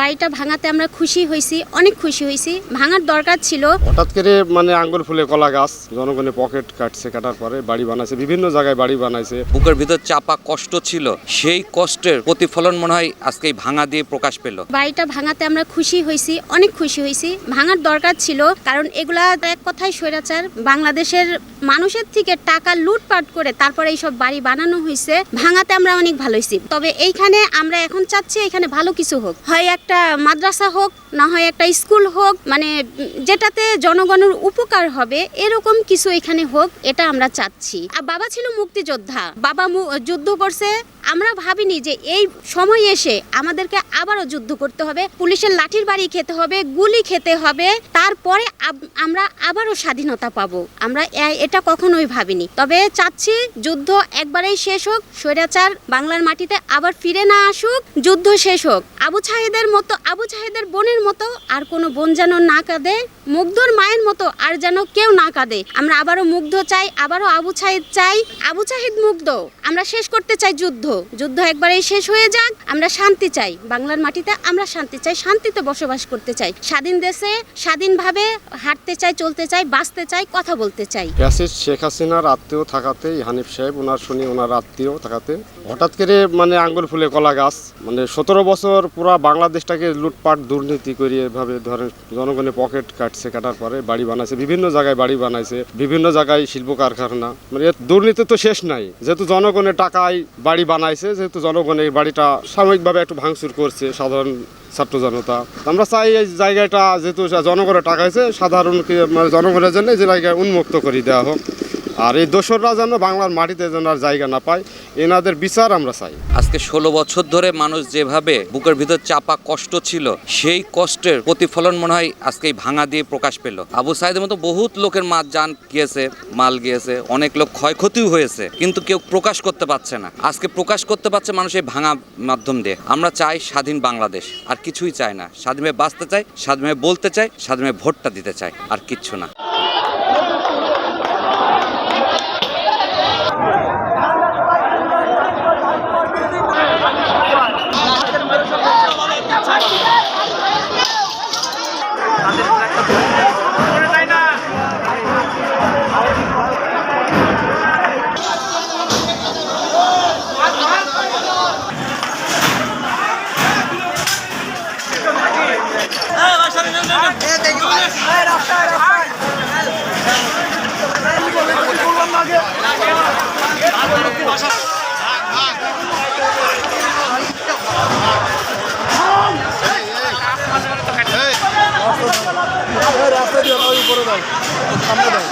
বাড়িটা ভাঙাতে আমরা খুশি হয়েছি, অনেক খুশি হয়েছি। ভাঙার দরকার ছিল। হঠাৎ করে আঙ্গুর ফুলে কলা গাছ জনগণের পকেট কাটার পরে বাড়ি বানাইছে, বিভিন্ন জায়গায় বাড়ি বানাইছে। বুকের ভিতর চাপা কষ্ট ছিল, সেই কষ্টের প্রতিফলন মনে হয় আজকে এই ভাঙা দিয়ে প্রকাশ পেল। বাড়িটা ভাঙাতে আমরা খুশি হয়েছি, অনেক খুশি হয়েছি। ভাঙার দরকার ছিল, কারণ এগুলা এক কথায় স্বৈরাচার। বাংলাদেশের মানুষের থেকে টাকা লুটপাট করে তারপরে এইসব বাড়ি বানানো হয়েছে। ভাঙাতে আমরা অনেক ভালো হয়েছি। তবে এইখানে আমরা এখন চাচ্ছি এখানে ভালো কিছু হোক, হয় একটা মাদ্রাসা হোক, না হয় একটা স্কুল হোক, যেটাতে জনগণের উপকার হবে এরকম কিছু এখানে হোক, এটা আমরা চাচ্ছি। আর বাবা ছিল মুক্তিযোদ্ধা, বাবা যুদ্ধ করছে। আমরা ভাবিনি যে এই সময় এসে আমাদেরকে আবারও যুদ্ধ করতে হবে, পুলিশের লাঠির বাড়ি খেতে হবে, গুলি খেতে হবে, তারপরে আমরা আবারও স্বাধীনতা পাবো। আমরা এটা কখনোই ভাবিনি। তবে চাচ্ছি যুদ্ধ একবারেই শেষ হোক, স্বৈরাচার বাংলার মাটিতে আবার ফিরে না আসুক, যুদ্ধ শেষ হোক। আবু সাহেদের বোনের মতো আর কোনো বোন যেন না কাঁদে, মুগ্ধর মায়ের মতো আর যেন কেউ না কাঁদে। আমরা আবারও মুগ্ধ চাই, আবারও আবু সাহেদ চাই, আবু সাহেদ মুগ্ধ। আমরা শেষ করতে চাই যুদ্ধ একবারেই শেষ হয়ে যাক। আমরা শান্তি চাই, বাংলার মাটিতে আমরা শান্তি চাই, শান্তিতে বসবাস করতে চাই, স্বাধীন দেশে স্বাধীনভাবে হাঁটতে চাই, চলতে চাই, বাঁচতে চাই, কথা বলতে চাই। শেখ হাসিনার আত্মীয় থাকাতে, হানিফ সাহেব ওনার আত্মীয় থাকাতে হঠাৎ করে আঙ্গুর ফুলে কলা গাছ 17 বছর পুরা বাংলাদেশটাকে লুটপাট দুর্নীতি করে এভাবে ধরেন জনগণের পকেট কাটার পরে বাড়ি বানাইছে, বিভিন্ন জায়গায় বাড়ি বানাইছে, বিভিন্ন জায়গায় শিল্প কারখানা। এর দুর্নীতি তো শেষ নাই। যেহেতু জনগণের টাকায় বাড়ি বানাইছে, যেহেতু জনগণের বাড়িটা সাময়িকভাবে একটু ভাঙচুর করছে সাধারণ ছাত্র জনতা। আমরা চাই এই জায়গাটা যেহেতু জনগণের টাকা হয়েছে, সাধারণ জনগণের জন্য যে জায়গায় উন্মুক্ত করে দেওয়া হোক। আর এই দোসররা যেন বাংলার মাটিতে যেন আর জায়গা না পায়, এনাদের বিচার আমরা চাই। আজকে 16 বছর ধরে মানুষ যেভাবে বুকের ভিতর চাপা কষ্ট ছিল, সেই কষ্টের প্রতিফলন মনে হয় আজকে এই ভাঙা দিয়ে প্রকাশ পেল। আবু সাইদের মতো বহুত লোকের জান গিয়েছে, মাল গিয়েছে, অনেক লোক ক্ষয়ক্ষতিও হয়েছে, কিন্তু কেউ প্রকাশ করতে পারছে না। আজকে প্রকাশ করতে পারছে মানুষ এই ভাঙা মাধ্যম দিয়ে। আমরা চাই স্বাধীন বাংলাদেশ, আর কিছুই চাই না। স্বাধীনভাবে বাঁচতে চাই, স্বাধীনভাবে বলতে চাই, স্বাধীনভাবে ভোটটা দিতে চাই, আর কিচ্ছু না। রাস্তা দিয়ে উপরে দাও, সামনে দাও।